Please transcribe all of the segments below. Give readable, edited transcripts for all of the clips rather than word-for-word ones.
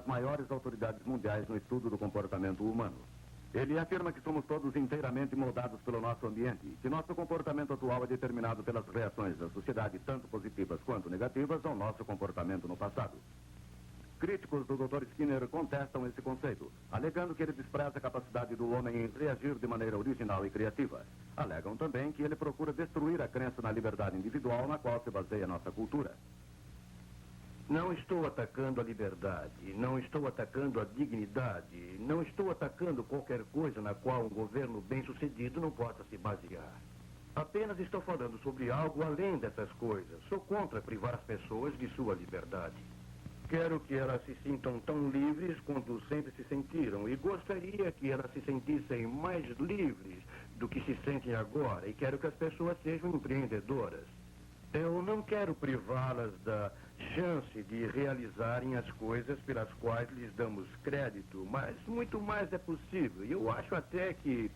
das maiores autoridades mundiais no estudo do comportamento humano. Ele afirma que somos todos inteiramente moldados pelo nosso ambiente, que nosso comportamento atual é determinado pelas reações da sociedade, tanto positivas quanto negativas, ao nosso comportamento no passado. Críticos do Dr. Skinner contestam esse conceito, alegando que ele despreza a capacidade do homem em reagir de maneira original e criativa. Alegam também que ele procura destruir a crença na liberdade individual na qual se baseia nossa cultura. Não estou atacando a liberdade, não estou atacando a dignidade, não estou atacando qualquer coisa na qual um governo bem-sucedido não possa se basear. Apenas estou falando sobre algo além dessas coisas. Sou contra privar as pessoas de sua liberdade. Quero que elas se sintam tão livres quanto sempre se sentiram e gostaria que elas se sentissem mais livres do que se sentem agora e quero que as pessoas sejam empreendedoras. Eu não quero privá-las da chance de realizarem as coisas pelas quais lhes damos crédito, mas muito mais é possível. E eu acho até que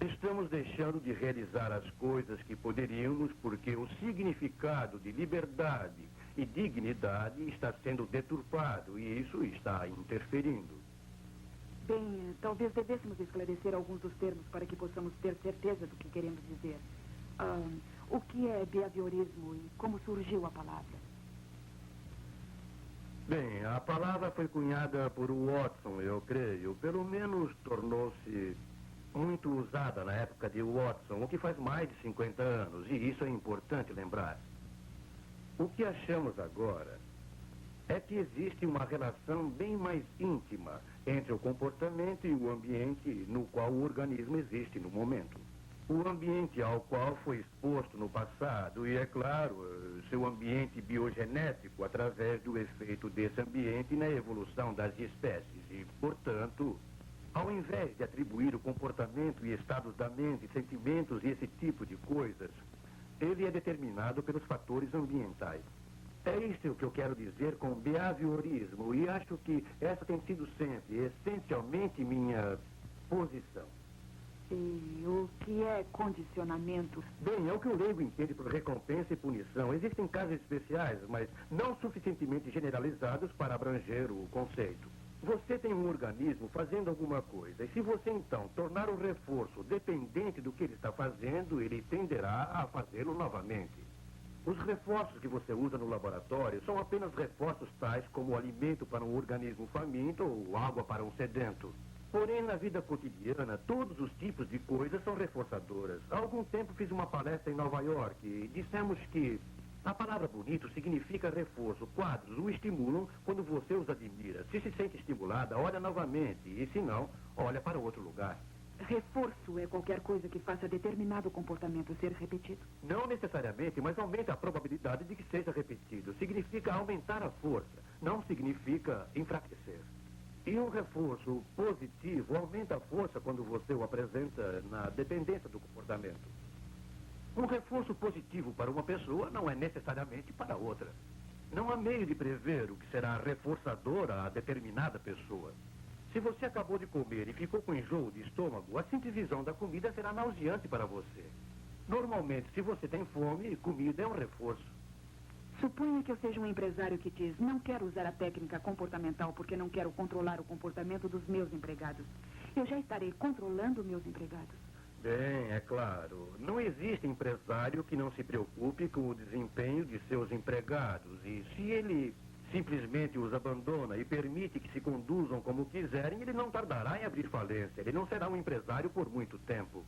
estamos deixando de realizar as coisas que poderíamos porque o significado de liberdade e dignidade está sendo deturpado e isso está interferindo. Bem, talvez devêssemos esclarecer alguns dos termos para que possamos ter certeza do que queremos dizer. O que é behaviorismo e como surgiu a palavra? Bem, a palavra foi cunhada por Watson, eu creio. Pelo menos tornou-se muito usada na época de Watson, o que faz mais de 50 anos, e isso é importante lembrar. O que achamos agora é que existe uma relação bem mais íntima entre o comportamento e o ambiente no qual o organismo existe no momento. O ambiente ao qual foi exposto no passado e, é claro, seu ambiente biogenético através do efeito desse ambiente na evolução das espécies e, portanto, ao invés de atribuir o comportamento e estados da mente, sentimentos e esse tipo de coisas, ele é determinado pelos fatores ambientais. É isso o que eu quero dizer com behaviorismo e acho que essa tem sido sempre, essencialmente, minha posição. E o que é condicionamento? Bem, é o que o leigo entende por recompensa e punição. Existem casos especiais, mas não suficientemente generalizados para abranger o conceito. Você tem um organismo fazendo alguma coisa, e se você então tornar o reforço dependente do que ele está fazendo, ele tenderá a fazê-lo novamente. Os reforços que você usa no laboratório são apenas reforços tais como alimento para um organismo faminto ou água para um sedento. Porém, na vida cotidiana, todos os tipos de coisas são reforçadoras. Há algum tempo fiz uma palestra em Nova York e dissemos que a palavra bonito significa reforço. Quadros o estimulam quando você os admira. Se sente estimulada, olha novamente e, se não, olha para outro lugar. Reforço é qualquer coisa que faça determinado comportamento ser repetido? Não necessariamente, mas aumenta a probabilidade de que seja repetido. Significa aumentar a força, não significa enfraquecer. E um reforço positivo aumenta a força quando você o apresenta na dependência do comportamento. Um reforço positivo para uma pessoa não é necessariamente para outra. Não há meio de prever o que será reforçador a determinada pessoa. Se você acabou de comer e ficou com enjoo de estômago, a simples visão da comida será nauseante para você. Normalmente, se você tem fome, comida é um reforço. Suponha que eu seja um empresário que diz: não quero usar a técnica comportamental porque não quero controlar o comportamento dos meus empregados. Eu já estarei controlando meus empregados. Bem, é claro. Não existe empresário que não se preocupe com o desempenho de seus empregados. E se ele simplesmente os abandona e permite que se conduzam como quiserem, ele não tardará em abrir falência. Ele não será um empresário por muito tempo.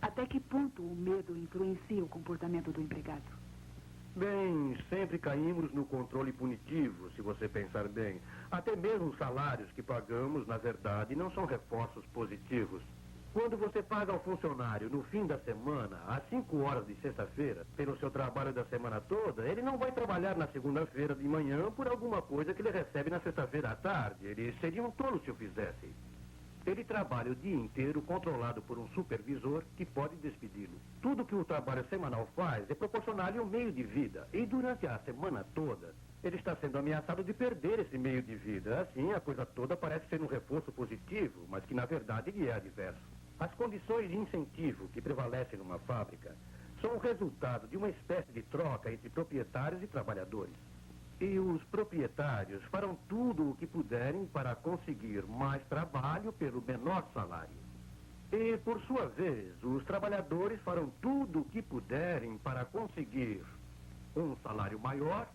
Até que ponto o medo influencia o comportamento do empregado? Bem, sempre caímos no controle punitivo, se você pensar bem. Até mesmo os salários que pagamos, na verdade, não são reforços positivos. Quando você paga ao funcionário no fim da semana, às 5 horas de sexta-feira, pelo seu trabalho da semana toda, ele não vai trabalhar na segunda-feira de manhã por alguma coisa que ele recebe na sexta-feira à tarde. Ele seria um tolo se o fizesse. Ele trabalha o dia inteiro controlado por um supervisor que pode despedi-lo. Tudo que o trabalho semanal faz é proporcionar-lhe um meio de vida. E durante a semana toda, ele está sendo ameaçado de perder esse meio de vida. Assim, a coisa toda parece ser um reforço positivo, mas que na verdade ele é adverso. As condições de incentivo que prevalecem numa fábrica são o resultado de uma espécie de troca entre proprietários e trabalhadores. E os proprietários farão tudo o que puderem para conseguir mais trabalho pelo menor salário. E, por sua vez, os trabalhadores farão tudo o que puderem para conseguir um salário maior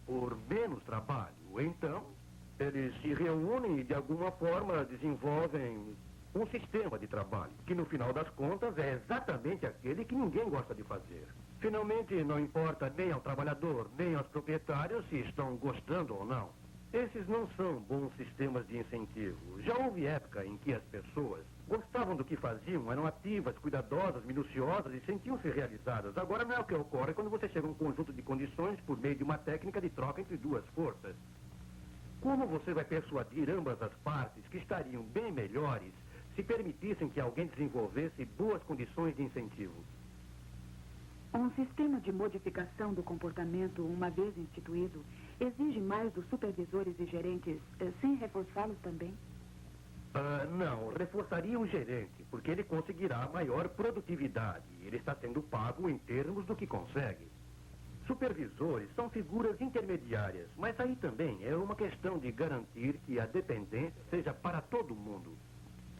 por menos trabalho. Então, eles se reúnem e, de alguma forma, desenvolvem um sistema de trabalho, que, no final das contas, é exatamente aquele que ninguém gosta de fazer. Finalmente, não importa nem ao trabalhador, nem aos proprietários se estão gostando ou não. Esses não são bons sistemas de incentivo. Já houve época em que as pessoas gostavam do que faziam, eram ativas, cuidadosas, minuciosas e sentiam-se realizadas. Agora não é o que ocorre quando você chega a um conjunto de condições por meio de uma técnica de troca entre duas forças. Como você vai persuadir ambas as partes que estariam bem melhores se permitissem que alguém desenvolvesse boas condições de incentivo? Um sistema de modificação do comportamento, uma vez instituído, exige mais dos supervisores e gerentes, sem reforçá-los também? Não, reforçaria o gerente, porque ele conseguirá maior produtividade. Ele está sendo pago em termos do que consegue. Supervisores são figuras intermediárias, mas aí também é uma questão de garantir que a dependência seja para todo mundo.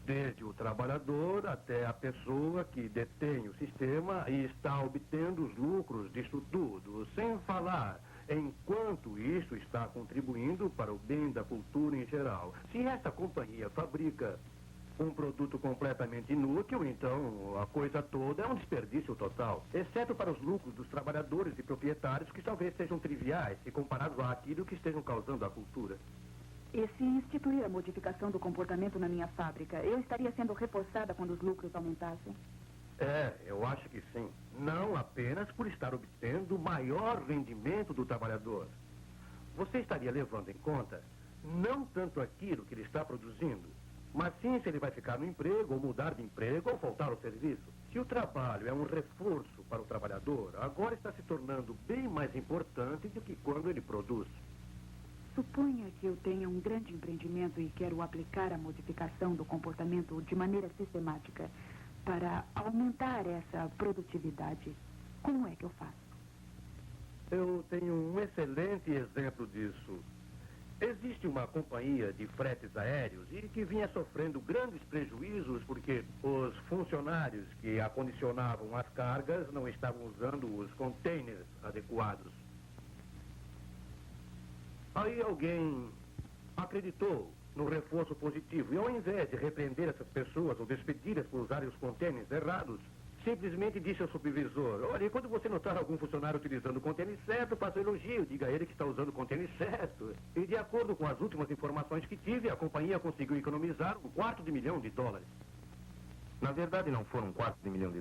Desde o trabalhador até a pessoa que detém o sistema e está obtendo os lucros disso tudo, sem falar enquanto isso está contribuindo para o bem da cultura em geral. Se esta companhia fabrica um produto completamente inútil, então a coisa toda é um desperdício total, exceto para os lucros dos trabalhadores e proprietários, que talvez sejam triviais se comparados àquilo que estejam causando à cultura. E se instituir a modificação do comportamento na minha fábrica, eu estaria sendo reforçada quando os lucros aumentassem? Eu acho que sim. Não apenas por estar obtendo maior rendimento do trabalhador. Você estaria levando em conta não tanto aquilo que ele está produzindo, mas sim se ele vai ficar no emprego, ou mudar de emprego, ou faltar ao serviço. Se o trabalho é um reforço para o trabalhador, agora está se tornando bem mais importante do que quando ele produz. Suponha que eu tenha um grande empreendimento e quero aplicar a modificação do comportamento de maneira sistemática para aumentar essa produtividade. Como é que eu faço? Eu tenho um excelente exemplo disso. Existe uma companhia de fretes aéreos e que vinha sofrendo grandes prejuízos porque os funcionários que acondicionavam as cargas não estavam usando os containers adequados. Aí alguém acreditou no reforço positivo e, ao invés de repreender essas pessoas ou despedir-as por usarem os contêineres errados, simplesmente disse ao supervisor: olha, quando você notar algum funcionário utilizando o contêiner certo, faça um elogio, diga a ele que está usando o contêiner certo. E, de acordo com as últimas informações que tive, a companhia conseguiu economizar $250 milhão. Na verdade, não foram $250 milhões,